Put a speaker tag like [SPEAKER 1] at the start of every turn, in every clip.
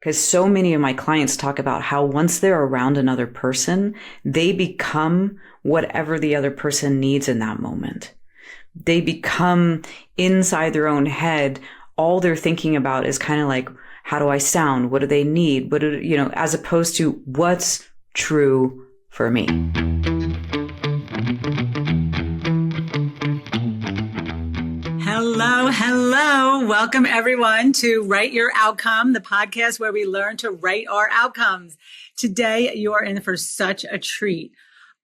[SPEAKER 1] Because so many of my clients talk about how once they're around another person, they become whatever the other person needs in that moment. They become inside their own head. All they're thinking about is kind of like, how do I sound? What do they need? As opposed to what's true for me.
[SPEAKER 2] Hello. Welcome everyone to Write Your Outcome, the podcast where we learn to write our outcomes. Today, you are in for such a treat.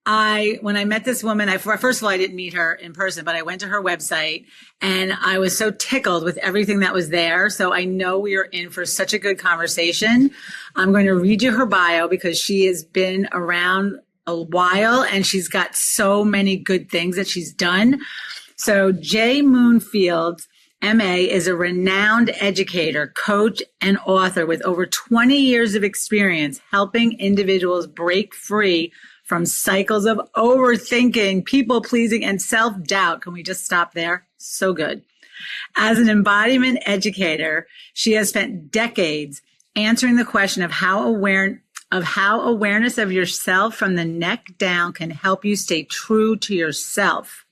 [SPEAKER 2] When I met this woman, first of all, I didn't meet her in person, but I went to her website and I was so tickled with everything that was there. So I know we are in for such a good conversation. I'm going to read you her bio because she has been around a while and she's got so many good things that she's done. So Jay Moonfield, MA, is a renowned educator, coach, and author with over 20 years of experience helping individuals break free from cycles of overthinking, people-pleasing, and self-doubt. Can we just stop there? So good. As an embodiment educator, she has spent decades answering the question of how awareness of yourself from the neck down can help you stay true to yourself.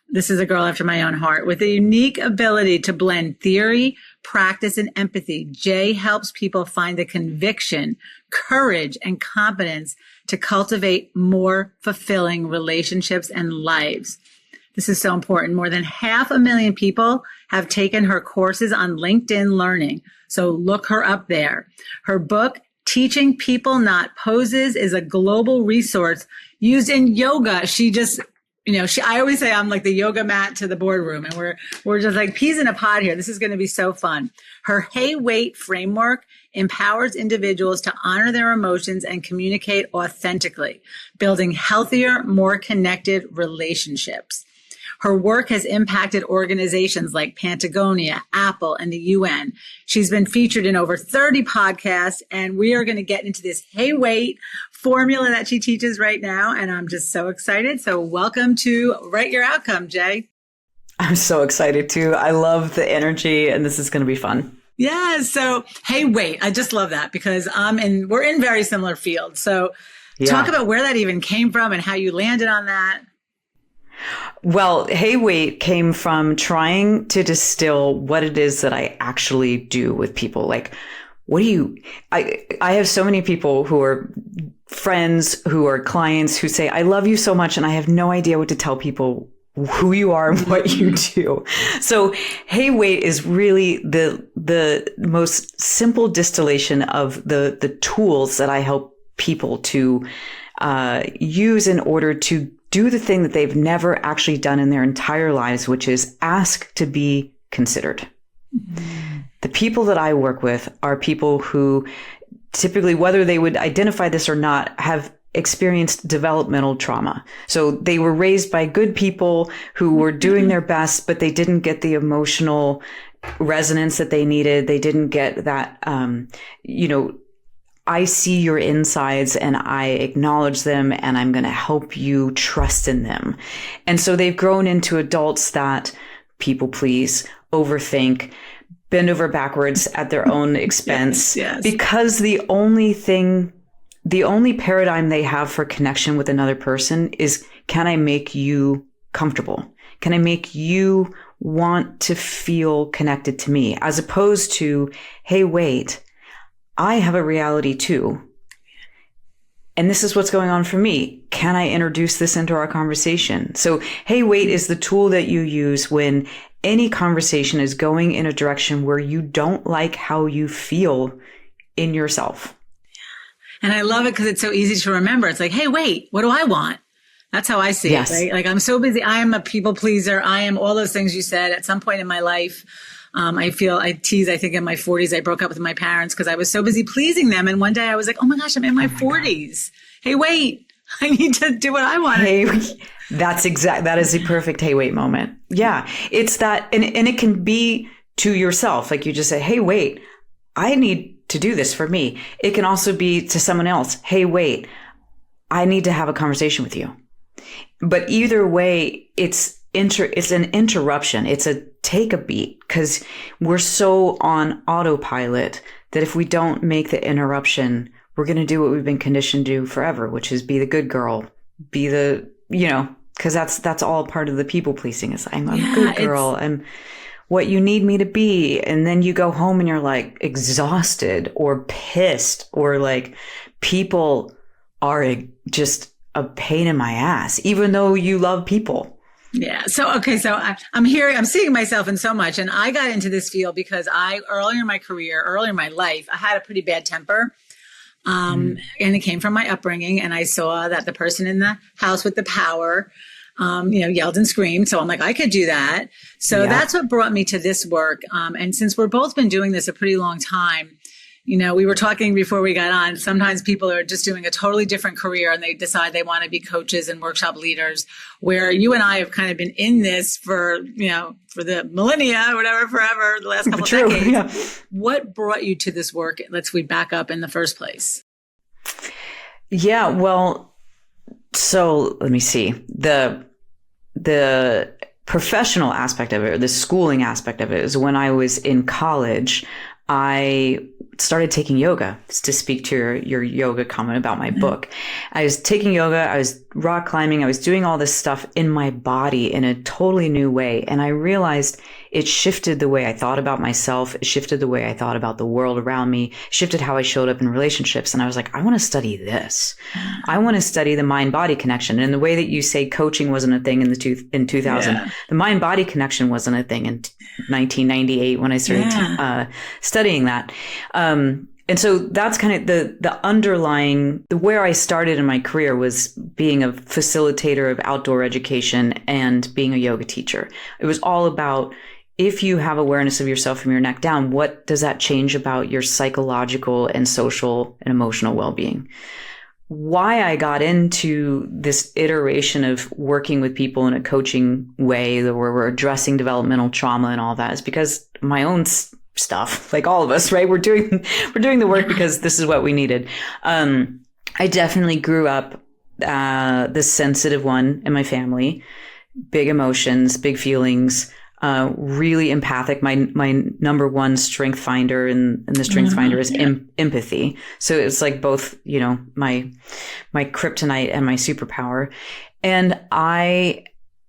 [SPEAKER 2] This is a girl after my own heart. With a unique ability to blend theory, practice, and empathy, Jay helps people find the conviction, courage, and competence to cultivate more fulfilling relationships and lives. This is so important. More than 500,000 people have taken her courses on LinkedIn Learning. So look her up there. Her book, Teaching People Not Poses, is a global resource used in yoga. I always say I'm like the yoga mat to the boardroom, and we're just like peas in a pod here. This is going to be so fun. Her Hey Wait framework empowers individuals to honor their emotions and communicate authentically, building healthier, more connected relationships. Her work has impacted organizations like Patagonia, Apple, and the UN. She's been featured in over 30 podcasts, and we are going to get into this Hey Wait formula that she teaches right now, and I'm just so excited. So welcome to Write Your Outcome, Jay.
[SPEAKER 1] I'm so excited too. I love the energy, and this is going to be fun.
[SPEAKER 2] Yeah. So, Hey Wait, I just love that because we're in very similar fields. So Talk about where that even came from and how you landed on that.
[SPEAKER 1] Well, Hey Wait came from trying to distill what it is that I actually do with people. Like, I have so many people who are friends, who are clients, who say, I love you so much, and I have no idea what to tell people who you are and what you do. So Hey Wait is really the most simple distillation of the tools that I help people to use in order to do the thing that they've never actually done in their entire lives, which is ask to be considered. Mm-hmm. The people that I work with are people who typically, whether they would identify this or not, have experienced developmental trauma. So they were raised by good people who were doing their best, but they didn't get the emotional resonance that they needed. They didn't get that, I see your insides and I acknowledge them and I'm going to help you trust in them. And so they've grown into adults that people please, overthink, bend over backwards at their own expense.
[SPEAKER 2] Yes.
[SPEAKER 1] Because the only paradigm they have for connection with another person is, can I make you comfortable? Can I make you want to feel connected to me? As opposed to, hey, wait, I have a reality too. And this is what's going on for me. Can I introduce this into our conversation? So, Hey Wait is the tool that you use when any conversation is going in a direction where you don't like how you feel in yourself.
[SPEAKER 2] And I love it because it's so easy to remember. It's like, hey, wait, what do I want? That's how I see it, right? Like, I'm so busy. I am a people pleaser. I am all those things you said. At some point in my life, I think in my 40s, I broke up with my parents because I was so busy pleasing them. And one day I was like, oh my gosh, I'm in my 40s. Hey, wait, I need to do what I want.
[SPEAKER 1] Hey, that is the perfect hey, wait moment. Yeah. It's that. And it can be to yourself. Like you just say, hey, wait, I need to do this for me. It can also be to someone else. Hey, wait, I need to have a conversation with you. But either way, it's it's an interruption. It's a take a beat, because we're so on autopilot that if we don't make the interruption, we're going to do what we've been conditioned to do forever, which is be the good girl, be the, because that's all part of the people pleasing, is I'm a good girl. I'm what you need me to be. And then you go home and you're like exhausted or pissed, or like people are just a pain in my ass, even though you love people.
[SPEAKER 2] Yeah. So I'm seeing myself in so much. And I got into this field because earlier in my life, I had a pretty bad temper. And it came from my upbringing. And I saw that the person in the house with the power, yelled and screamed. So I'm like, I could do that. So that's what brought me to this work. And since we're both been doing this a pretty long time, we were talking before we got on, sometimes people are just doing a totally different career and they decide they want to be coaches and workshop leaders, where you and I have kind of been in this for the millennia or whatever, forever, the last couple of decades. Yeah. What brought you to this work? We back up in the first place.
[SPEAKER 1] Yeah, well, so let me see. The professional aspect of it, or the schooling aspect of it, is when I was in college, I started taking yoga, to speak to your yoga comment about my book. I was taking yoga, I was rock climbing, I was doing all this stuff in my body in a totally new way. And I realized it shifted the way I thought about myself. It shifted the way I thought about the world around me, shifted how I showed up in relationships. And I was like, I want to study this. I want to study the mind-body connection. And the way that you say coaching wasn't a thing in 2000, the mind-body connection wasn't a thing in 1998 when I started studying that. And so that's kind of the underlying, where I started in my career was being a facilitator of outdoor education and being a yoga teacher. It was all about, if you have awareness of yourself from your neck down, what does that change about your psychological and social and emotional well-being? Why I got into this iteration of working with people in a coaching way, where we're addressing developmental trauma and all that, is because my own stuff, like all of us, right? We're doing the work because this is what we needed. I definitely grew up the sensitive one in my family, big emotions, big feelings, really empathic. My number one strength finder and the strength finder is empathy. So it's like both, my kryptonite and my superpower. And I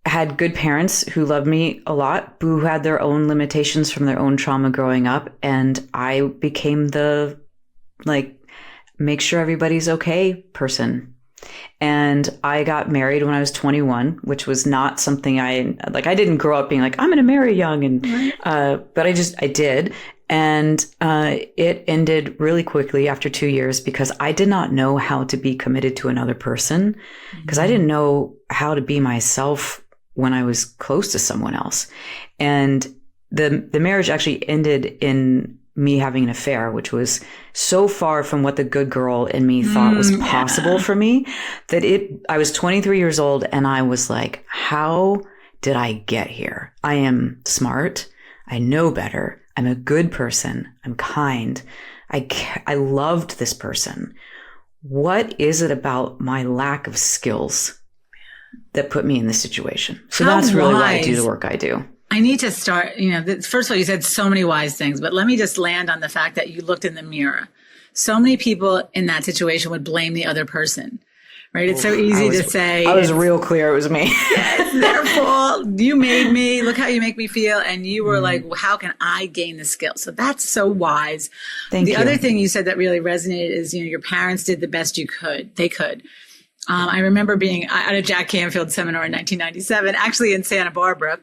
[SPEAKER 1] had good parents who loved me a lot, who had their own limitations from their own trauma growing up. And I became the make sure everybody's okay person. And I got married when I was 21, which was not something I didn't grow up being like, I'm going to marry young. And, but I did. And, it ended really quickly after 2 years, because I did not know how to be committed to another person, because I didn't know how to be myself when I was close to someone else. And the marriage actually ended in me having an affair, which was so far from what the good girl in me thought was possible for me, that I was 23 years old and I was like, how did I get here? I am smart. I know better. I'm a good person. I'm kind. I loved this person. What is it about my lack of skills that put me in this situation? So that's really why I do the work I do.
[SPEAKER 2] I need to start, first of all, you said so many wise things, but let me just land on the fact that you looked in the mirror. So many people in that situation would blame the other person, right? It's so easy to say.
[SPEAKER 1] I was real clear it was me.
[SPEAKER 2] It's their fault. You made me. Look how you make me feel. And you were like, well, how can I gain the skill? So that's so wise.
[SPEAKER 1] Thank you.
[SPEAKER 2] The other thing you said that really resonated is, your parents did the best they could. I remember being at a Jack Canfield seminar in 1997, actually in Santa Barbara.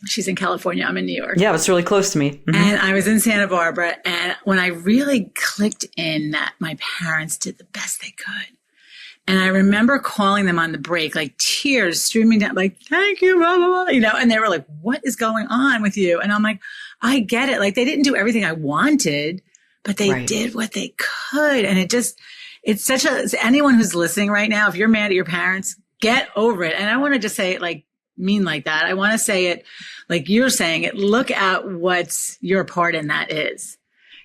[SPEAKER 2] She's in California. I'm in New York.
[SPEAKER 1] Yeah, it's really close to me. Mm-hmm.
[SPEAKER 2] And I was in Santa Barbara. And when I really clicked in that my parents did the best they could. And I remember calling them on the break, like tears streaming down, like, thank you, blah, blah, blah, and they were like, what is going on with you? And I'm like, I get it. Like, they didn't do everything I wanted, but they did what they could. And it's such anyone who's listening right now, if you're mad at your parents, get over it. And I want to just say it like that. I want to say it like you're saying it. Look at what's your part in that is.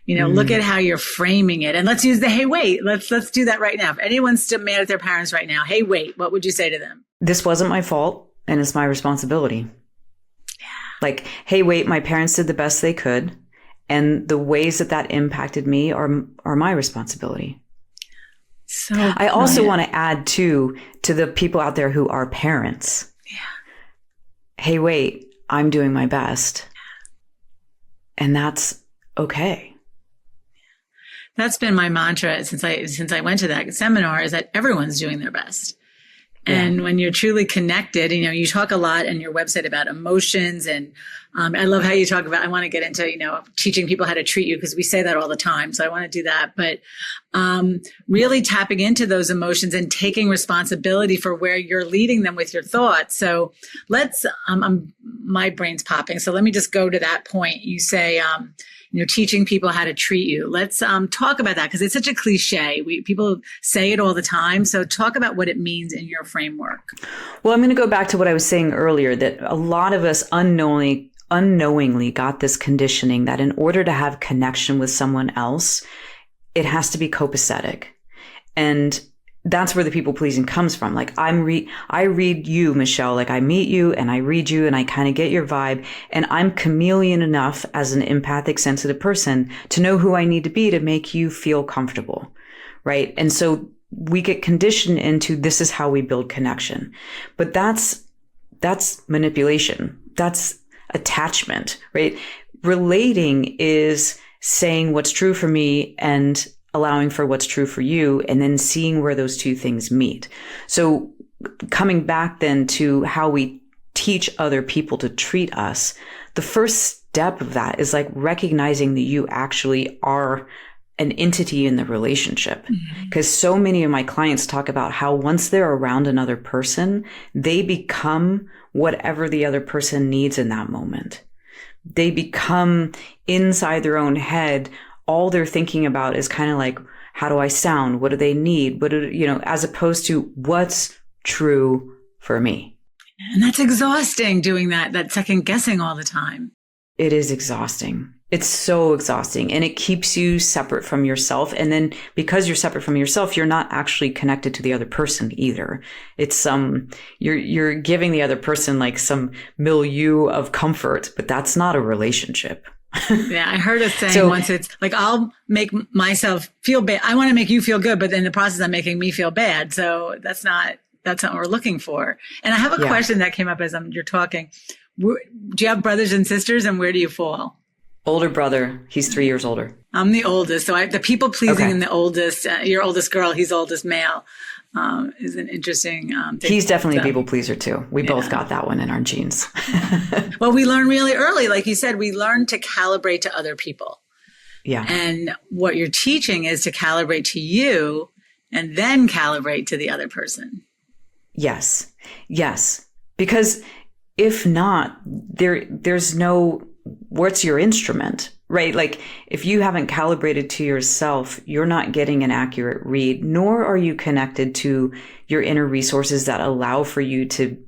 [SPEAKER 2] Look at how you're framing it. And let's use the, hey, wait, let's do that right now. If anyone's still mad at their parents right now, hey, wait, what would you say to them?
[SPEAKER 1] This wasn't my fault. and it's my responsibility. Like, hey, wait, my parents did the best they could. And the ways that impacted me are my responsibility.
[SPEAKER 2] So
[SPEAKER 1] I also want to add to the people out there who are parents.
[SPEAKER 2] Yeah.
[SPEAKER 1] Hey, wait, I'm doing my best. And that's okay.
[SPEAKER 2] That's been my mantra since I went to that seminar, is that everyone's doing their best. And when you're truly connected, you talk a lot on your website about emotions. And I love how you talk about, I want to get into, teaching people how to treat you, because we say that all the time. So I want to do that. But really tapping into those emotions and taking responsibility for where you're leading them with your thoughts. So let's, my brain's popping. So let me just go to that point. You say, teaching people how to treat you. Let's talk about that, because it's such a cliche. People say it all the time. So talk about what it means in your framework.
[SPEAKER 1] Well, I'm going to go back to what I was saying earlier, that a lot of us unknowingly got this conditioning that in order to have connection with someone else, it has to be copacetic. And that's where the people pleasing comes from. Like I read you, Michelle, like I meet you and I read you and I kind of get your vibe, and I'm chameleon enough as an empathic, sensitive person to know who I need to be to make you feel comfortable. Right. And so we get conditioned into, this is how we build connection, but that's manipulation. That's attachment, right? Relating is saying what's true for me and allowing for what's true for you, and then seeing where those two things meet. So coming back then to how we teach other people to treat us, the first step of that is like recognizing that you actually are an entity in the relationship. Because so many of my clients talk about how once they're around another person, they become whatever the other person needs in that moment. They become inside their own head. All they're thinking about is kind of like, how do I sound? What do they need? As opposed to what's true for me.
[SPEAKER 2] And that's exhausting, doing that second guessing all the time.
[SPEAKER 1] It is exhausting. It's so exhausting, and it keeps you separate from yourself. And then because you're separate from yourself, you're not actually connected to the other person either. It's you're giving the other person like some milieu of comfort, but that's not a relationship.
[SPEAKER 2] Yeah, I heard a saying once. It's like, I'll make myself feel bad. I want to make you feel good, but in the process, I'm making me feel bad. So that's not what we're looking for. And I have a question that came up as you're talking. Do you have brothers and sisters, and where do you fall?
[SPEAKER 1] Older brother. He's 3 years older.
[SPEAKER 2] I'm the oldest. So the people pleasing and the oldest, your oldest girl, he's oldest male, is an interesting thing.
[SPEAKER 1] He's definitely a people pleaser too. We both got that one in our genes.
[SPEAKER 2] Well, we learn really early. Like you said, we learn to calibrate to other people.
[SPEAKER 1] Yeah.
[SPEAKER 2] And what you're teaching is to calibrate to you and then calibrate to the other person.
[SPEAKER 1] Yes. Yes. Because if not, there's no, what's your instrument, right? Like if you haven't calibrated to yourself, you're not getting an accurate read, nor are you connected to your inner resources that allow for you to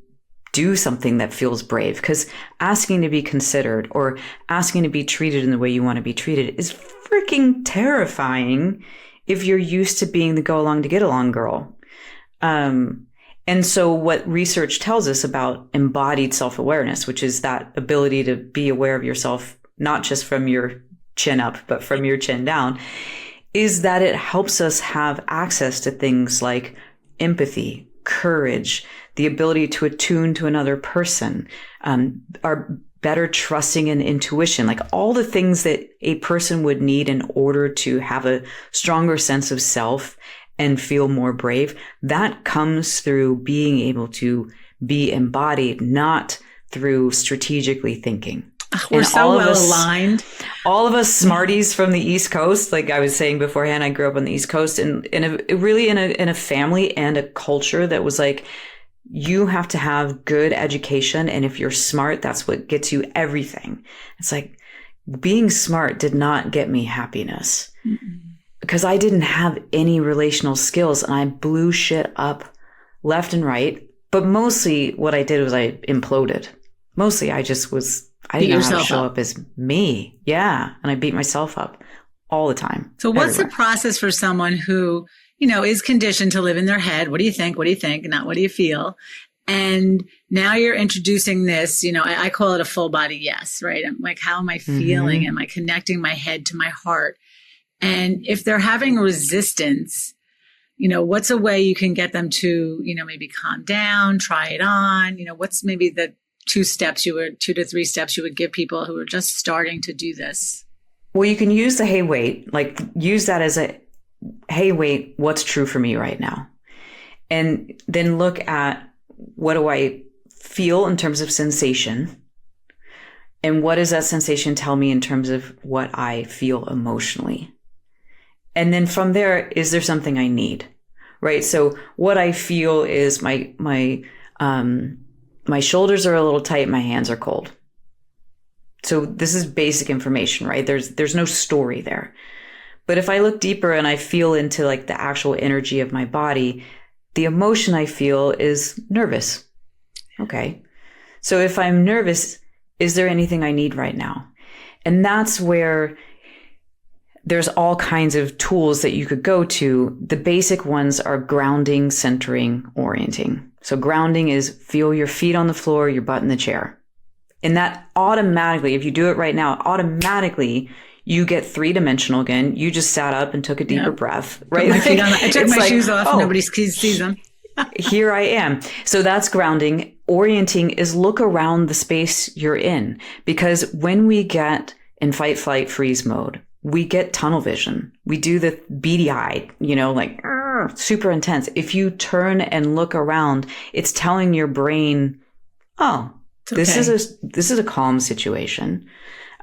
[SPEAKER 1] do something that feels brave. Because asking to be considered or asking to be treated in the way you want to be treated is freaking terrifying if you're used to being the go along to get along girl. And so what research tells us about embodied self-awareness, which is that ability to be aware of yourself, not just from your chin up, but from your chin down, is that it helps us have access to things like empathy, courage, the ability to attune to another person, our better trusting and intuition, like all the things that a person would need in order to have a stronger sense of self and feel more brave. That comes through being able to be embodied, not through strategically thinking.
[SPEAKER 2] We're so well aligned.
[SPEAKER 1] All of us smarties from the East Coast, like I was saying beforehand, I grew up on the East Coast, and in a family and a culture that was like, you have to have good education, and if you're smart, that's what gets you everything. It's like being smart did not get me happiness. Mm-mm. Because I didn't have any relational skills and I blew shit up left and right. But mostly what I did was I imploded. Mostly I didn't know how to show up as me. Yeah. And I beat myself up all the time.
[SPEAKER 2] So what's the process for someone who, is conditioned to live in their head? What do you think? What do you think? Not what do you feel? And now you're introducing this, I call it a full body yes, right? I'm like, how am I feeling? Am I connecting my head to my heart? And if they're having resistance, what's a way you can get them to, maybe calm down, try it on? What's maybe the 2 to 3 steps you would give people who are just starting to do this?
[SPEAKER 1] Well, you can use the hey, wait, like use that as a, hey, wait, what's true for me right now? And then look at what do I feel in terms of sensation? And what does that sensation tell me in terms of what I feel emotionally? And then from there, is there something I need? Right? So what I feel is my shoulders are a little tight, my hands are cold. So this is basic information, right? There's no story there. But if I look deeper and I feel into like the actual energy of my body, the emotion I feel is nervous. Okay. So if I'm nervous, is there anything I need right now? And that's where there's all kinds of tools that you could go to. The basic ones are grounding, centering, orienting. So grounding is feel your feet on the floor, your butt in the chair. And that automatically, if you do it right now, automatically you get 3-dimensional again. You just sat up and took a deeper breath, right?
[SPEAKER 2] I took my shoes off. Nobody sees them.
[SPEAKER 1] Here I am. So that's grounding. Orienting is look around the space you're in. Because when we get in fight, flight, freeze mode, we get tunnel vision. We do the beady eyed, like super intense. If you turn and look around, it's telling your brain, oh, okay, this is a calm situation.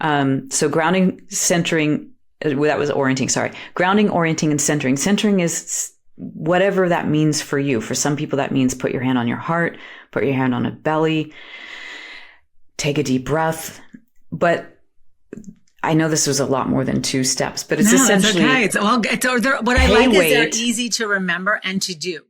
[SPEAKER 1] So grounding, centering, that was orienting. Sorry. Grounding, orienting, and centering. Centering is whatever that means for you. For some people, that means put your hand on your heart, put your hand on a belly, take a deep breath. But I know this was a lot more than 2 steps, but it's essentially.
[SPEAKER 2] It's okay. What I like is they're easy to remember and to do.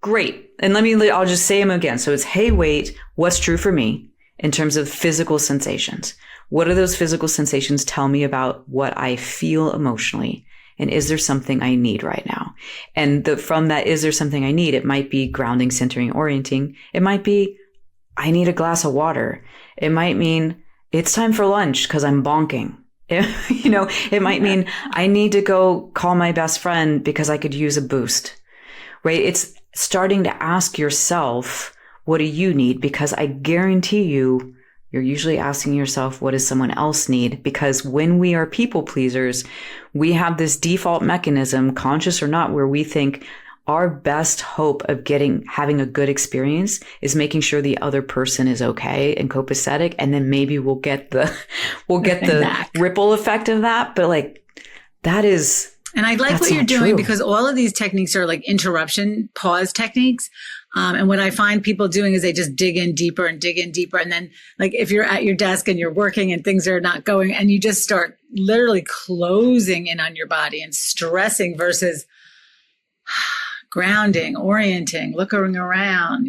[SPEAKER 1] Great. And I'll just say them again. So it's, hey, wait, what's true for me in terms of physical sensations? What do those physical sensations tell me about what I feel emotionally? And is there something I need right now? And from that, is there something I need? It might be grounding, centering, orienting. It might be, I need a glass of water. It might mean it's time for lunch because I'm bonking. It might mean I need to go call my best friend because I could use a boost, right? It's starting to ask yourself, what do you need? Because I guarantee you're usually asking yourself, what does someone else need? Because when we are people pleasers, we have this default mechanism, conscious or not, where we think our best hope of having a good experience is making sure the other person is okay and copacetic. And then maybe we'll get the ripple effect of that. But like, that is.
[SPEAKER 2] And I like what you're doing because all of these techniques are like interruption, pause techniques. And what I find people doing is they just dig in deeper. And then like if you're at your desk and you're working and things are not going and you just start literally closing in on your body and stressing versus grounding, orienting, looking around,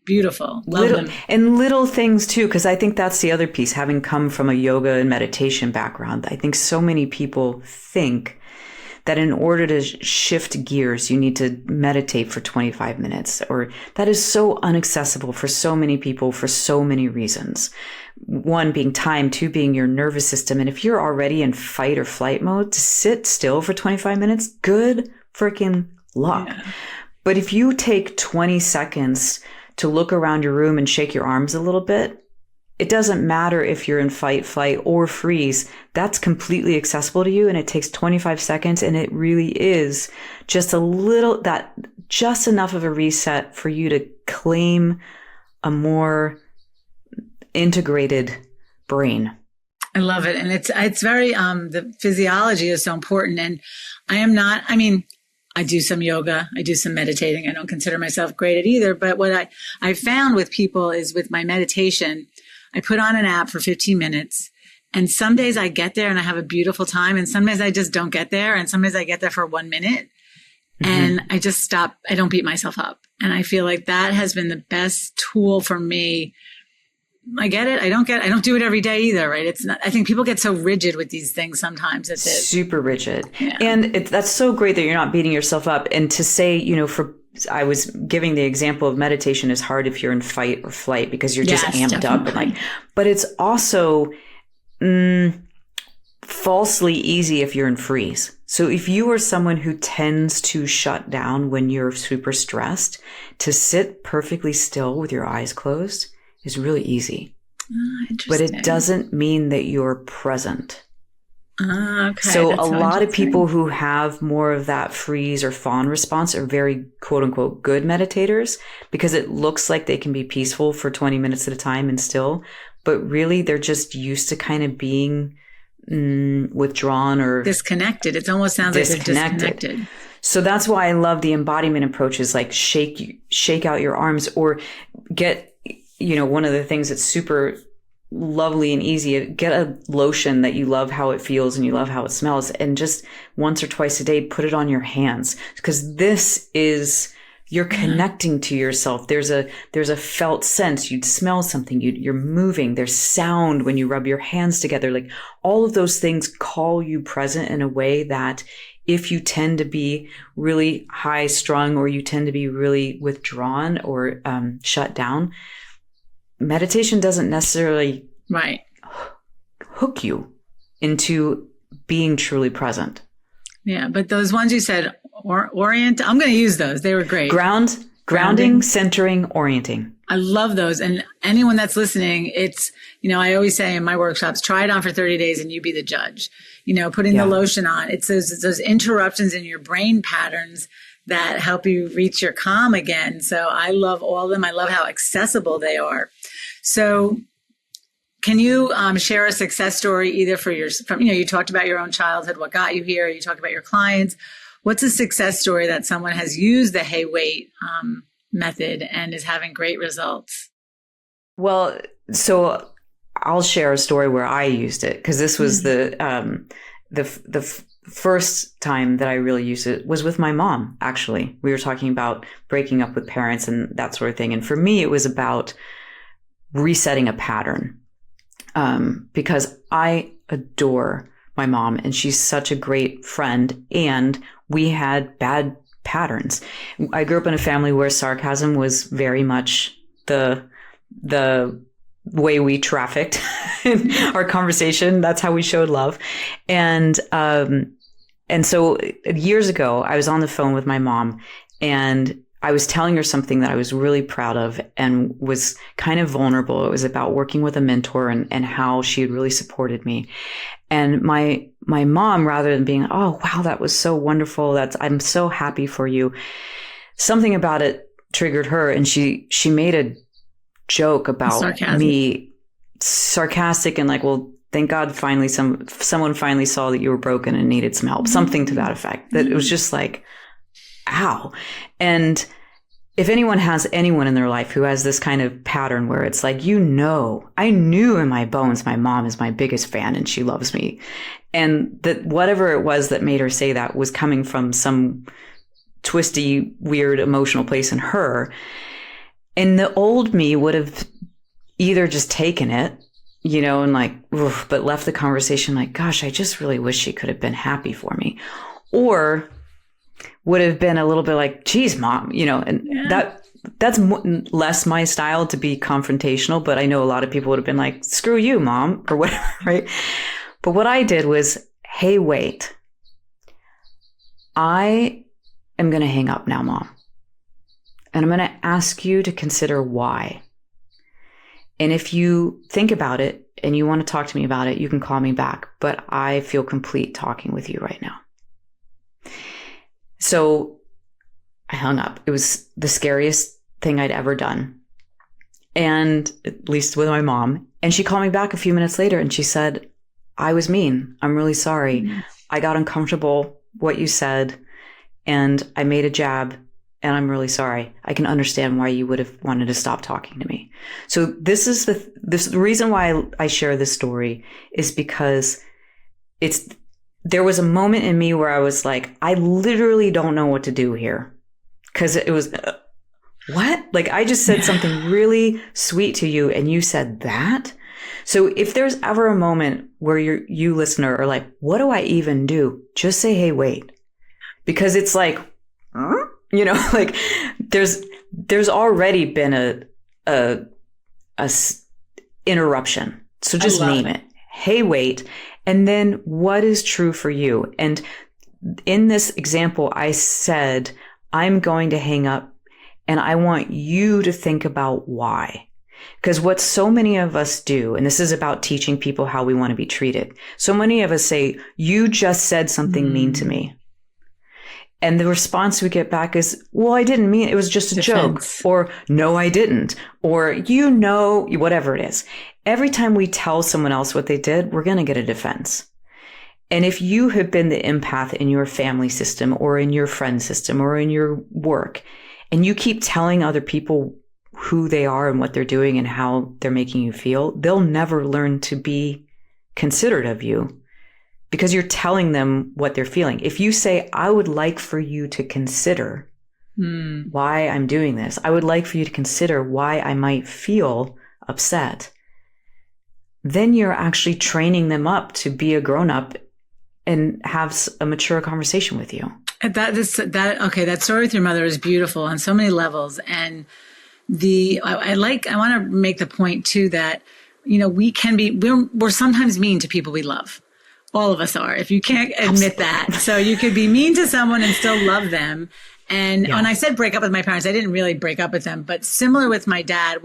[SPEAKER 2] beautiful. Love them.
[SPEAKER 1] And little things too, because I think that's the other piece, having come from a yoga and meditation background. I think so many people think that in order to shift gears, you need to meditate for 25 minutes, or that is so inaccessible for so many people for so many reasons. 1 being time, 2 being your nervous system. And if you're already in fight or flight mode, to sit still for 25 minutes, good freaking luck. Yeah. But if you take 20 seconds to look around your room and shake your arms a little bit, it doesn't matter if you're in fight, flight, or freeze. That's completely accessible to you. And it takes 25 seconds. And it really is just just enough of a reset for you to claim a more integrated brain.
[SPEAKER 2] I love it. And it's very, the physiology is so important. And I do some yoga. I do some meditating. I don't consider myself great at either. But what I found with people is with my meditation, I put on an app for 15 minutes. And some days I get there and I have a beautiful time. And some days I just don't get there. And some days I get there for 1 minute and I just stop. I don't beat myself up. And I feel like that has been the best tool for me. I get it. I don't do it every day either, right? It's not, I think people get so rigid with these things sometimes. It's
[SPEAKER 1] super rigid. Yeah. And that's so great that you're not beating yourself up. And to say, I was giving the example of meditation is hard if you're in fight or flight because you're just
[SPEAKER 2] Yes,
[SPEAKER 1] amped up and like, but it's also falsely easy if you're in freeze. So if you are someone who tends to shut down when you're super stressed, to sit perfectly still with your eyes closed is really easy. But it doesn't mean that you're present.
[SPEAKER 2] Okay,
[SPEAKER 1] so a lot of people who have more of that freeze or fawn response are very quote unquote good meditators because it looks like they can be peaceful for 20 minutes at a time and still, but really they're just used to kind of being withdrawn or
[SPEAKER 2] disconnected. It almost sounds like they're disconnected.
[SPEAKER 1] So that's why I love the embodiment approaches, like shake out your arms or get, one of the things that's super lovely and easy, get a lotion that you love how it feels and you love how it smells, and just once or twice a day put it on your hands, because this is, you're connecting to yourself. There's a felt sense. You'd smell something, you're moving, there's sound when you rub your hands together. Like all of those things call you present in a way that if you tend to be really high strung or you tend to be really withdrawn or shut down, meditation doesn't necessarily hook you into being truly present.
[SPEAKER 2] Yeah, but those ones you said, orient, I'm going to use those. They were great.
[SPEAKER 1] Grounding, centering, orienting.
[SPEAKER 2] I love those. And anyone that's listening, it's, I always say in my workshops, try it on for 30 days and you be the judge. Putting the lotion on. It's those interruptions in your brain patterns that help you reach your calm again. So I love all of them. I love how accessible they are. So can you share a success story either you talked about your own childhood, what got you here, you talked about your clients. What's a success story that someone has used the Hey Wait method and is having great results?
[SPEAKER 1] Well, so I'll share a story where I used it, because this was the first time that I really used it was with my mom, actually. We were talking about breaking up with parents and that sort of thing. And for me, it was about resetting a pattern, because I adore my mom and she's such a great friend, and we had bad patterns. I grew up in a family where sarcasm was very much the way we trafficked in our conversation. That's how we showed love. And so years ago, I was on the phone with my mom and I was telling her something that I was really proud of and was kind of vulnerable. It was about working with a mentor and how she had really supported me. And my mom, rather than being, oh, wow, that was so wonderful, I'm so happy for you, something about it triggered her. And she made a joke about me, sarcastic and like, well, thank God finally someone finally saw that you were broken and needed some help, something to that effect. That it was just like, ow. And if anyone has anyone in their life who has this kind of pattern where it's like, I knew in my bones my mom is my biggest fan and she loves me. And that whatever it was that made her say that was coming from some twisty, weird emotional place in her. And the old me would have either just taken it, and like, oof, but left the conversation like, gosh, I just really wish she could have been happy for me. Or would have been a little bit like, geez, mom, that's less my style to be confrontational, but I know a lot of people would have been like, screw you, mom, or whatever, right? But what I did was, hey, wait, I am going to hang up now, mom. And I'm going to ask you to consider why. And if you think about it and you want to talk to me about it, you can call me back, but I feel complete talking with you right now. So I hung up. It was the scariest thing I'd ever done. And at least with my mom. And she called me back a few minutes later and she said, I was mean. I'm really sorry. Mm-hmm. I got uncomfortable what you said and I made a jab and I'm really sorry. I can understand why you would have wanted to stop talking to me. So this is the reason why I share this story is because there was a moment in me where I was like, I literally don't know what to do here. Cause it was, what? Like I just said something really sweet to you and you said that. So if there's ever a moment where you listener are like, what do I even do? Just say, hey, wait. Because it's like, huh? You know, like there's already been a interruption. So just name it. Hey, wait. And then what is true for you? And in this example, I said, I'm going to hang up and I want you to think about why. Because what so many of us do, and this is about teaching people how we want to be treated. So many of us say, you just said something mean to me. And the response we get back is, well, I didn't mean it. It was just a joke. Or no, I didn't. Or, you know, whatever it is. Every time we tell someone else what they did, we're going to get a defense. And if you have been the empath in your family system or in your friend system or in your work, and you keep telling other people who they are and what they're doing and how they're making you feel, they'll never learn to be considerate of you because you're telling them what they're feeling. If you say, I would like for you to consider why I'm doing this, I would like for you to consider why I might feel upset, then you're actually training them up to be a grown-up and have a mature conversation with you.
[SPEAKER 2] That story with your mother is beautiful on so many levels. And I want to make the point too that, you know, we're sometimes mean to people we love. All of us are, if you can't admit that. So you could be mean to someone and still love them. And when I said break up with my parents, I didn't really break up with them, but similar with my dad,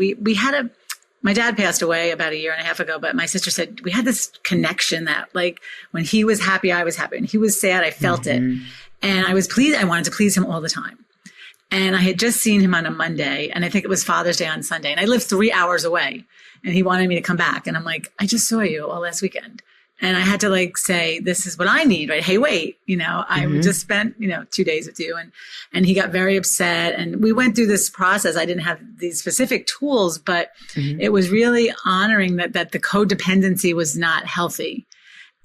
[SPEAKER 2] my dad passed away about 1.5 years ago, but my sister said we had this connection that like when he was happy, I was happy. And he was sad, I felt it. And I was pleased. I wanted to please him all the time. And I had just seen him on a Monday, and I think it was Father's Day on Sunday. And I lived 3 hours away, and he wanted me to come back. And I'm like, I just saw you all last weekend. And I had to like say, this is what I need, right? Hey, wait, you know, I just spent, 2 days with you. And he got very upset. And we went through this process. I didn't have these specific tools, but it was really honoring that the codependency was not healthy.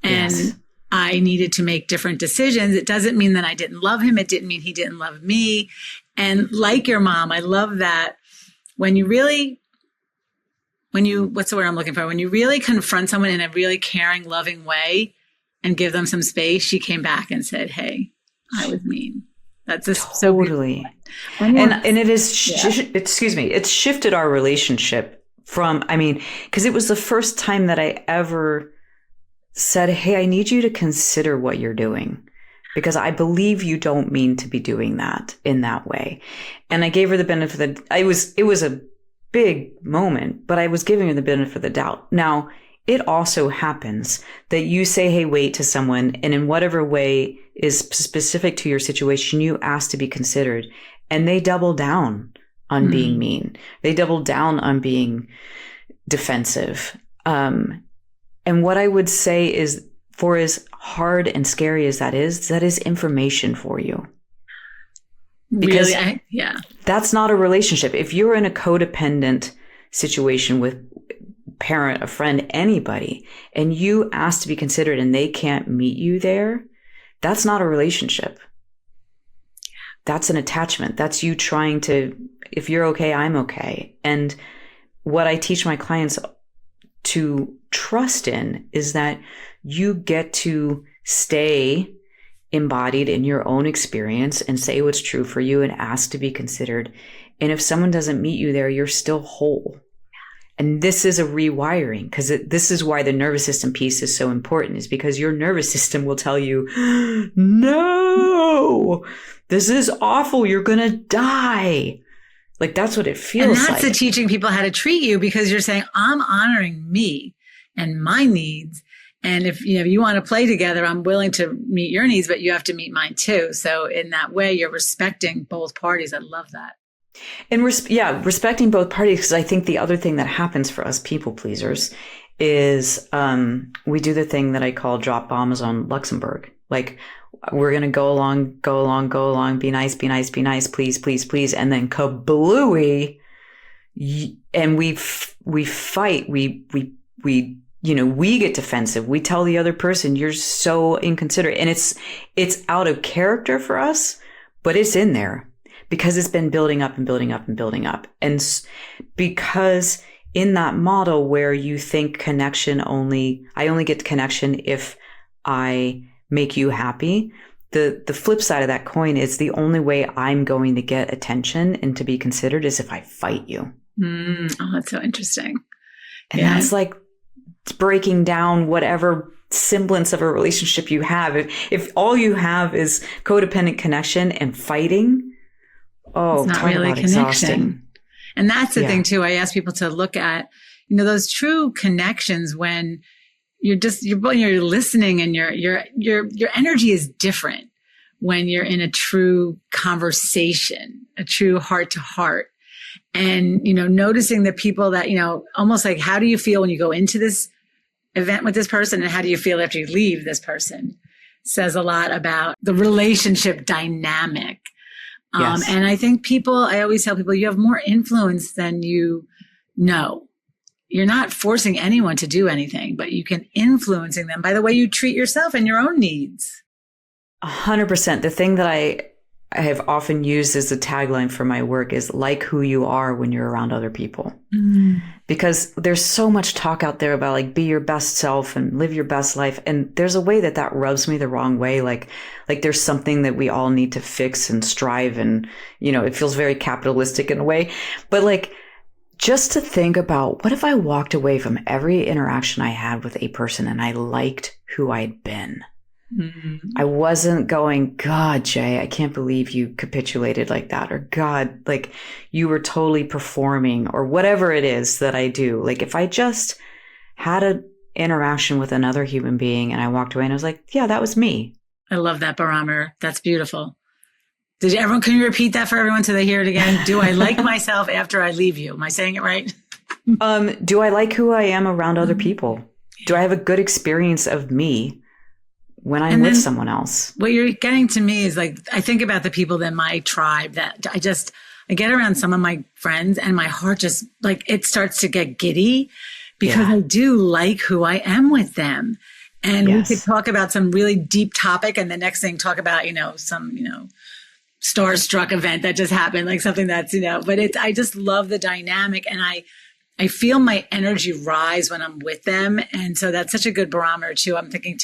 [SPEAKER 2] And I needed to make different decisions. It doesn't mean that I didn't love him. It didn't mean he didn't love me. And like your mom, I love that when you really, what's the word I'm looking for? When you really confront someone in a really caring, loving way and give them some space, she came back and said, hey, I was mean. That's just
[SPEAKER 1] totally. So and it is, it's shifted our relationship from, because it was the first time that I ever said, hey, I need you to consider what you're doing. Because I believe you don't mean to be doing that in that way. And I gave her the benefit of it was a big moment, but I was giving her the benefit of the doubt. Now, it also happens that you say, hey, wait to someone, and in whatever way is specific to your situation, you ask to be considered, and they double down on being mean. They double down on being defensive. And what I would say is, for as hard and scary as that is information for you. Because
[SPEAKER 2] really,
[SPEAKER 1] that's not a relationship. If you're in a codependent situation with parent, a friend, anybody, and you ask to be considered and they can't meet you there, that's not a relationship. That's an attachment. That's you trying to, if you're okay, I'm okay. And what I teach my clients to trust in is that you get to stay embodied in your own experience and say what's true for you and ask to be considered. And if someone doesn't meet you there, you're still whole. And this is a rewiring, because this is why the nervous system piece is so important, is because your nervous system will tell you, no, this is awful. You're going to die. Like, that's what it feels like.
[SPEAKER 2] And that's the teaching people how to treat you, because you're saying, I'm honoring me and my needs. And if you want to play together, I'm willing to meet your needs, but you have to meet mine too. So in that way, you're respecting both parties. I love that.
[SPEAKER 1] And respecting both parties, because I think the other thing that happens for us people pleasers is we do the thing that I call drop bombs on Luxembourg. Like, we're going to go along, be nice, please, please, please. And then kablooey. And we fight. We get defensive. We tell the other person, you're so inconsiderate. And it's out of character for us, but it's in there because it's been building up and building up and building up. And because in that model where you think I only get connection if I make you happy, the flip side of that coin is the only way I'm going to get attention and to be considered is if I fight you.
[SPEAKER 2] Oh, that's so interesting.
[SPEAKER 1] And that's like breaking down whatever semblance of a relationship you have. If all you have is codependent connection and fighting,
[SPEAKER 2] it's not
[SPEAKER 1] talk
[SPEAKER 2] really
[SPEAKER 1] about
[SPEAKER 2] connection.
[SPEAKER 1] exhausting.
[SPEAKER 2] And that's the thing too. I ask people to look at, those true connections when you're listening and your energy is different when you're in a true conversation, a true heart to heart. And, noticing the people that, almost like, how do you feel when you go into this event with this person? And how do you feel after you leave this person? Says a lot about the relationship dynamic.
[SPEAKER 1] Yes.
[SPEAKER 2] And I think I always tell people, you have more influence than you know. You're not forcing anyone to do anything, but you can influencing them by the way you treat yourself and your own needs.
[SPEAKER 1] 100%. The thing that I have often used as a tagline for my work is like who you are when you're around other people. Because there's so much talk out there about like be your best self and live your best life. And there's a way that rubs me the wrong way. Like there's something that we all need to fix and strive. And, it feels very capitalistic in a way. But like, just to think about what if I walked away from every interaction I had with a person and I liked who I'd been? I wasn't going, God, Jay, I can't believe you capitulated like that. Or God, like you were totally performing or whatever it is that I do. Like if I just had an interaction with another human being and I walked away and I was like, yeah, that was me.
[SPEAKER 2] I love that barometer. That's beautiful. Can you repeat that for everyone so they hear it again? Do I like myself after I leave you? Am I saying it right?
[SPEAKER 1] Do I like who I am around other people? Do I have a good experience of me when I'm with someone else?
[SPEAKER 2] What you're getting to me is like, I think about the people in my tribe that I get around some of my friends and my heart just like, it starts to get giddy because I do like who I am with them. And we could talk about some really deep topic and the next thing talk about, some, starstruck event that just happened, like something that's, but I just love the dynamic and I feel my energy rise when I'm with them. And so that's such a good barometer too. I'm thinking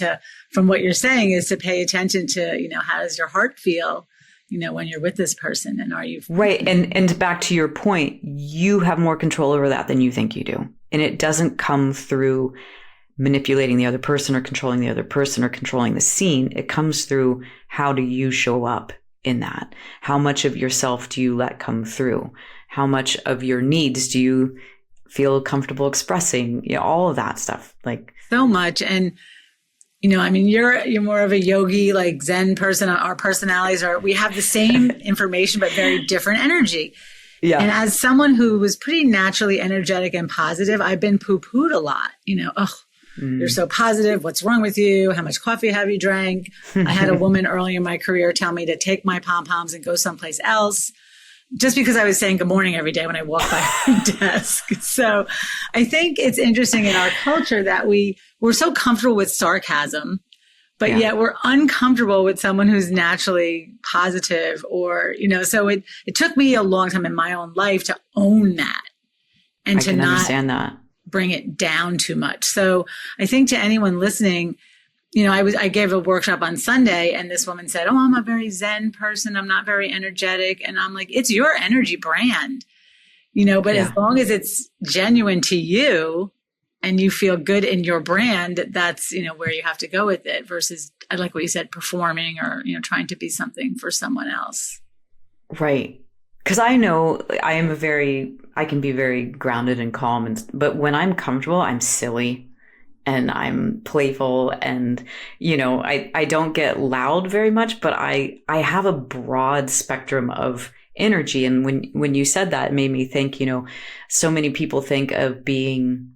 [SPEAKER 2] from what you're saying is to pay attention to, how does your heart feel, when you're with this person and are you
[SPEAKER 1] right. And back to your point, you have more control over that than you think you do. And it doesn't come through manipulating the other person or controlling the other person or controlling the scene. It comes through how do you show up in that? How much of yourself do you let come through? How much of your needs do you feel comfortable expressing? All of that stuff. Like
[SPEAKER 2] so much. And, you're more of a yogi, like Zen person. Our personalities we have the same information, but very different energy. Yeah. And as someone who was pretty naturally energetic and positive, I've been poo-pooed a lot, you're so positive. What's wrong with you? How much coffee have you drank? I had a woman early in my career tell me to take my pom-poms and go someplace else just because I was saying good morning every day when I walked by her desk. So I think it's interesting in our culture that we're so comfortable with sarcasm, but yet we're uncomfortable with someone who's naturally positive or, so it took me a long time in my own life to own that and to not
[SPEAKER 1] understand that.
[SPEAKER 2] Bring it down too much. So I think to anyone listening, I gave a workshop on Sunday and this woman said, I'm a very Zen person. I'm not very energetic. And I'm like, it's your energy brand, but as long as it's genuine to you and you feel good in your brand, that's, where you have to go with it versus I like what you said, performing or, trying to be something for someone else.
[SPEAKER 1] Right. Because I know I can be very grounded and calm, but when I'm comfortable, I'm silly and I'm playful and, I don't get loud very much, but I have a broad spectrum of energy. And when you said that, it made me think, so many people think of being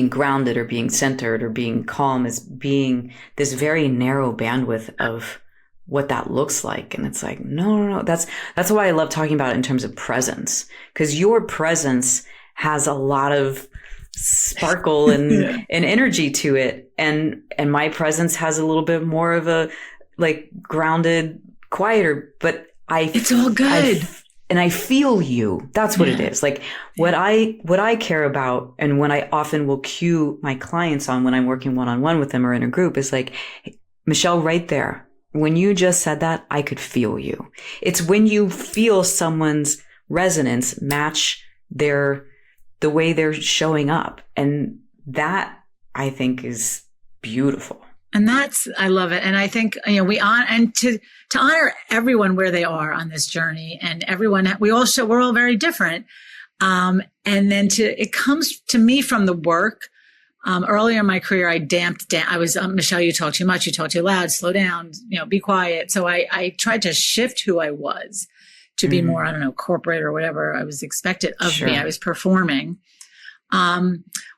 [SPEAKER 1] grounded or being centered or being calm as being this very narrow bandwidth of what that looks like. And it's like, no. That's why I love talking about it in terms of presence, because your presence has a lot of sparkle and energy to it. And my presence has a little bit more of a like grounded, quieter, but
[SPEAKER 2] it's all good.
[SPEAKER 1] And I feel you. That's what it is. Like what I care about and when I often will cue my clients on when I'm working one-on-one with them or in a group is like, hey, Michelle, right there. when you just said that, I could feel you. It's when you feel someone's resonance match the way they're showing up. And that, I think, is beautiful.
[SPEAKER 2] And I love it. And I think, we to honor everyone where they are on this journey, and everyone, we're all very different. And then it comes to me from the work. Earlier in my career, I damped down. I was, Michelle, you talk too much, you talk too loud, slow down, be quiet. So I tried to shift who I was to be more, I don't know, corporate or whatever I was expected of me. I was performing.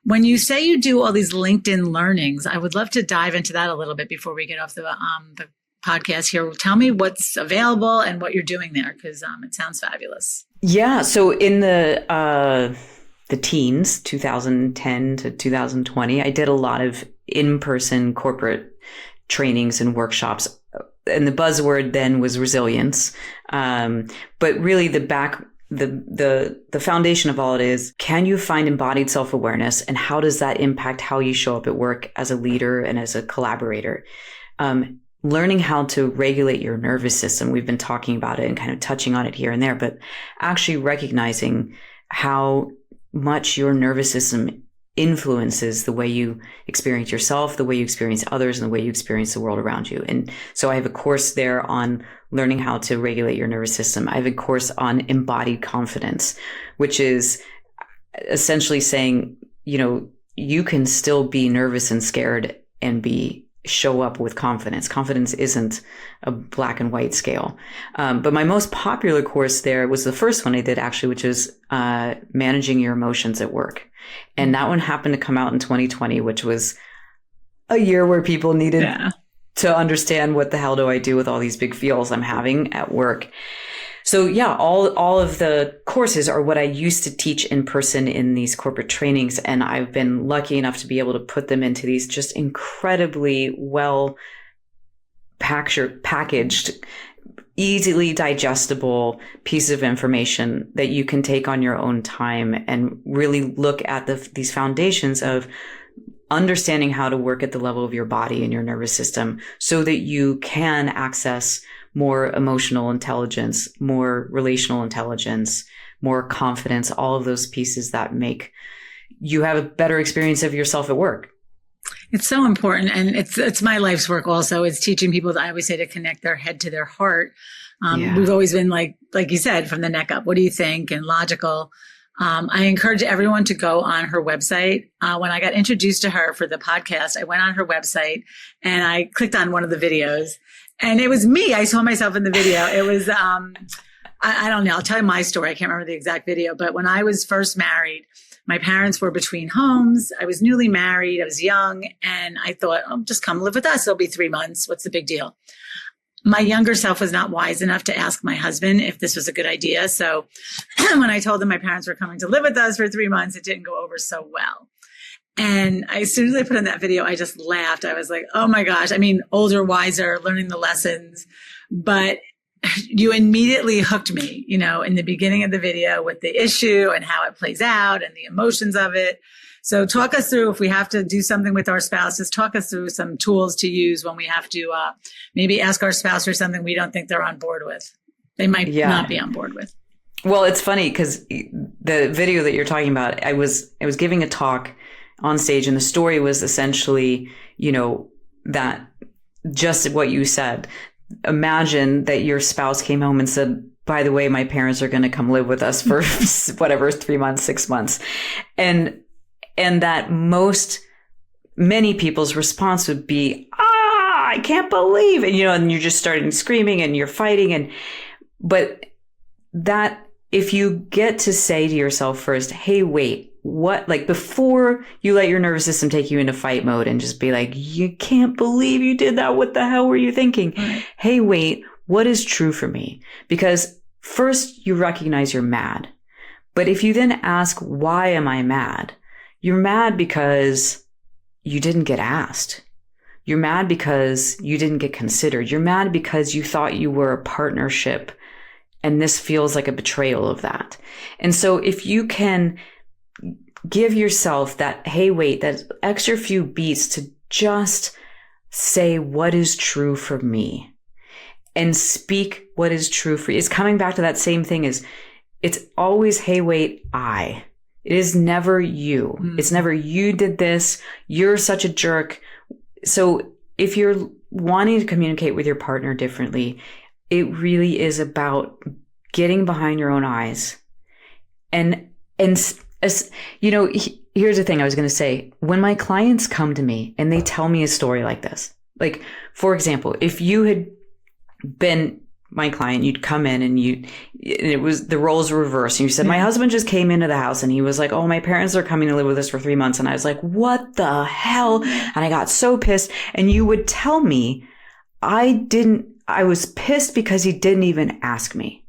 [SPEAKER 2] When you say you do all these LinkedIn learnings, I would love to dive into that a little bit before we get off the podcast here. Tell me what's available and what you're doing there, because it sounds fabulous.
[SPEAKER 1] Yeah. So in the teens, 2010 to 2020, I did a lot of in-person corporate trainings and workshops. And the buzzword then was resilience. But really the foundation of all it is, can you find embodied self-awareness, and how does that impact how you show up at work as a leader and as a collaborator? Learning how to regulate your nervous system. We've been talking about it and kind of touching on it here and there, but actually recognizing how much your nervous system influences the way you experience yourself, the way you experience others, and the way you experience the world around you. And so I have a course there on learning how to regulate your nervous system. I have a course on embodied confidence, which is essentially saying, you can still be nervous and scared and show up with confidence. Confidence isn't a black and white scale. But my most popular course there was the first one I did, actually, which is managing your emotions at work. And that one happened to come out in 2020, which was a year where people needed to understand, what the hell do I do with all these big feels I'm having at work? So yeah, all of the courses are what I used to teach in person in these corporate trainings. And I've been lucky enough to be able to put them into these just incredibly well packaged, easily digestible pieces of information that you can take on your own time and really look at these foundations of understanding how to work at the level of your body and your nervous system so that you can access more emotional intelligence, more relational intelligence, more confidence, all of those pieces that make you have a better experience of yourself at work.
[SPEAKER 2] It's so important. And it's my life's work also. It's teaching people, I always say, to connect their head to their heart. We've always been like you said, from the neck up, what do you think? And logical. I encourage everyone to go on her website. When I got introduced to her for the podcast, I went on her website and I clicked on one of the videos, and it was me. I saw myself in the video. It was, I don't know. I'll tell you my story. I can't remember the exact video, but when I was first married, my parents were between homes. I was newly married. I was young. And I thought, just come live with us. It'll be 3 months. What's the big deal? My younger self was not wise enough to ask my husband if this was a good idea. So when I told him my parents were coming to live with us for 3 months, it didn't go over so well. And as soon as I put in that video, I just laughed. I was like, oh my gosh. I mean, older, wiser, learning the lessons. But you immediately hooked me, in the beginning of the video with the issue and how it plays out and the emotions of it. So talk us through, if we have to do something with our spouses, talk us through some tools to use when we have to maybe ask our spouse for something we don't think they're on board with. They might not be on board with.
[SPEAKER 1] Well, it's funny because the video that you're talking about, I was giving a talk on stage, and the story was essentially, that just what you said. Imagine that your spouse came home and said, by the way, my parents are going to come live with us for whatever, 3 months, 6 months. And that many people's response would be, I can't believe it, and you're just starting screaming and you're fighting. But that, if you get to say to yourself first, hey, wait, what, like before you let your nervous system take you into fight mode and just be like, you can't believe you did that. What the hell were you thinking? Right. Hey, wait, what is true for me? Because first you recognize you're mad. But if you then ask, why am I mad? You're mad because you didn't get asked. You're mad because you didn't get considered. You're mad because you thought you were a partnership, and this feels like a betrayal of that. And so if you can give yourself that, hey, wait, that extra few beats to just say what is true for me. and speak what is true for you. It's coming back to that same thing is it's always, hey, wait, I. It is never you. It's never you did this. You're such a jerk. So if you're wanting to communicate with your partner differently, it really is about getting behind your own eyes. And as you know, here's the thing I was going to say. When my clients come to me and they tell me a story like this, like, for example, if you had been my client, you'd come in and it was the roles were reversed. And you said, my husband just came into the house and he was like, oh, my parents are coming to live with us for 3 months. And I was like, what the hell? And I got so pissed. And you would tell me I was pissed because he didn't even ask me.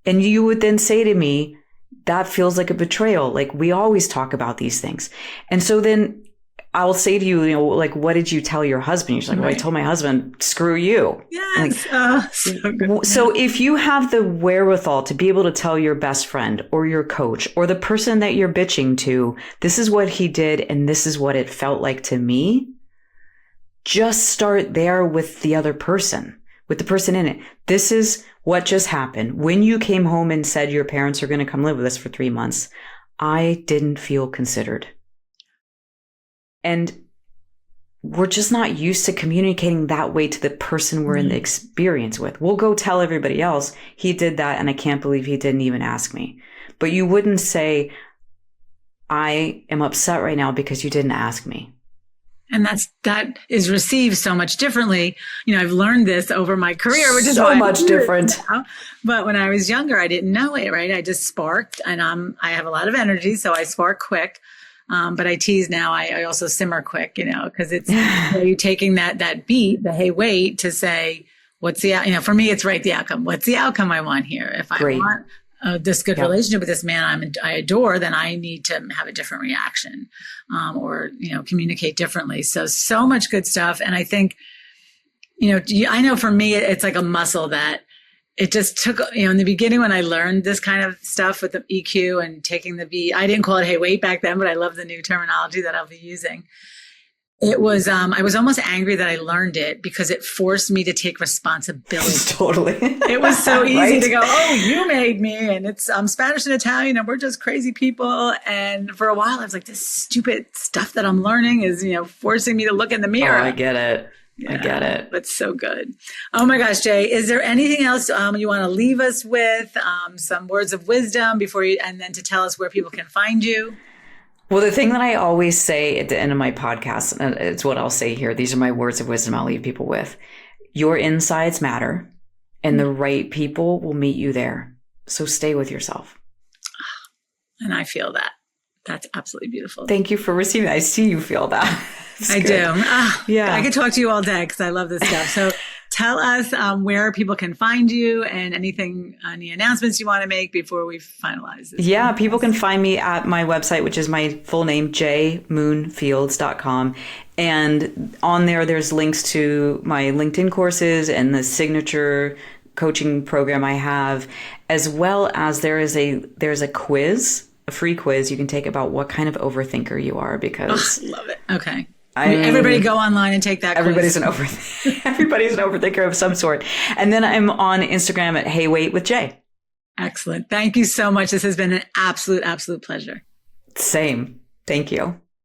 [SPEAKER 1] And you would then say to me, that feels like a betrayal. Like, we always talk about these things. And so then I'll say to you, like, what did you tell your husband? You're like, well, I told my husband, screw you.
[SPEAKER 2] Yes.
[SPEAKER 1] Like,
[SPEAKER 2] So good.
[SPEAKER 1] so if you have the wherewithal to be able to tell your best friend or your coach or the person that you're bitching to, this is what he did and this is what it felt like to me, just start there with the other person, with the person in it. This is what just happened. When you came home and said your parents are going to come live with us for 3 months, I didn't feel considered. And we're just not used to communicating that way to the person we're in the experience with. We'll go tell everybody else, he did that and I can't believe he didn't even ask me. But you wouldn't say, I am upset right now because you didn't ask me.
[SPEAKER 2] And that is received so much differently. I've learned this over my career, which is
[SPEAKER 1] so
[SPEAKER 2] why
[SPEAKER 1] much different.
[SPEAKER 2] Now. But when I was younger, I didn't know it, right? I just sparked, and I have a lot of energy, so I spark quick. But I tease now. I also simmer quick, because it's you taking that beat, the hey wait, to say what's the for me it's right the outcome. What's the outcome I want here? If I want this good relationship with this man I adore, then I need to have a different reaction, or communicate differently. So much good stuff, and I think I know for me it's like a muscle that. It just took, in the beginning when I learned this kind of stuff with the EQ and taking the beat, I didn't call it hey wait back then, but I love the new terminology that I'll be using. It was, I was almost angry that I learned it because it forced me to take responsibility.
[SPEAKER 1] Totally.
[SPEAKER 2] It was so easy to go, oh, you made me. And it's Spanish and Italian and we're just crazy people. And for a while I was like, this stupid stuff that I'm learning is, forcing me to look in the mirror.
[SPEAKER 1] Oh, I get it. Yeah, I get it.
[SPEAKER 2] That's so good. Oh my gosh, Jay, is there anything else you want to leave us with? Some words of wisdom and then to tell us where people can find you?
[SPEAKER 1] Well, the thing that I always say at the end of my podcast, and it's what I'll say here. These are my words of wisdom I'll leave people with. Your insides matter and the right people will meet you there. So stay with yourself.
[SPEAKER 2] And I feel that. That's absolutely beautiful.
[SPEAKER 1] Thank you for receiving that. I see you feel that.
[SPEAKER 2] I do.
[SPEAKER 1] Yeah.
[SPEAKER 2] I could talk to you all day because I love this stuff. So tell us where people can find you and any announcements you want to make before we finalize this.
[SPEAKER 1] Yeah, people can find me at my website, which is my full name, jmoonfields.com. And on there's links to my LinkedIn courses and the signature coaching program I have, as well as there's a quiz, a free quiz you can take about what kind of overthinker you are, because
[SPEAKER 2] love it. Okay. Everybody go online and take that quiz.
[SPEAKER 1] Everybody's an overthinker of some sort. And then I'm on Instagram at Hey Wait with Jay.
[SPEAKER 2] Excellent. Thank you so much. This has been an absolute pleasure.
[SPEAKER 1] Same. Thank you.